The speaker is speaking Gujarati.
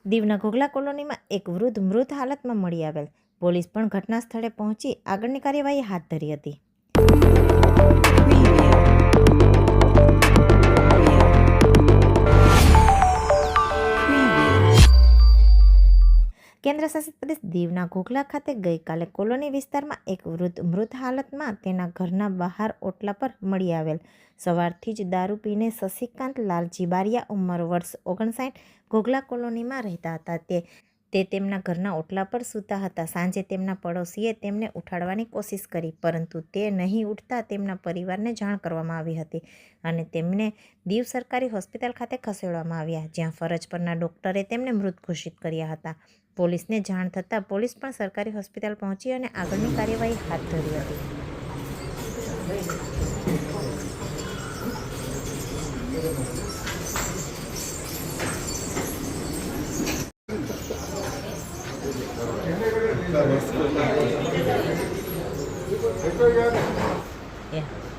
દીવના ઘોઘલા કોલોનીમાં એક વૃદ્ધ મૃત હાલતમાં મળી આવેલ. પોલીસ પણ ઘટના સ્થળે પહોંચી આગળની કાર્યવાહી હાથ ધરી હતી. કેન્દ્રશાસિત પ્રદેશ દીવના ઘોઘલા ખાતે ગઈકાલે કોલોની વિસ્તારમાં એક વૃદ્ધ મૃત હાલતમાં તેના ઘરના બહાર ઓટલા પર મળી આવેલ. સવારથી જ દારૂ પીને શશિકાંત લાલજી બારિયા ઉંમર વર્ષ 59 ઘોઘલા કોલોનીમાં રહેતા હતા. તે તેમના ઘરના ઓટલા પર સૂતા હતા. સાંજે તેમના પડોશીએ તેમને ઉઠાડવાની કોશિશ કરી, પરંતુ તે નહીં ઉઠતા તેમના પરિવારને જાણ કરવામાં આવી હતી અને તેમને દીવ સરકારી હોસ્પિટલ ખાતે ખસેડવામાં આવ્યા, જ્યાં ફરજ પરના ડોક્ટરે તેમને મૃત ઘોષિત કર્યા હતા. પોલીસને જાણ થતાં પોલીસ પણ સરકારી હોસ્પિટલ પહોંચી અને આગળની કાર્યવાહી હાથ ધરી હતી. Yeah.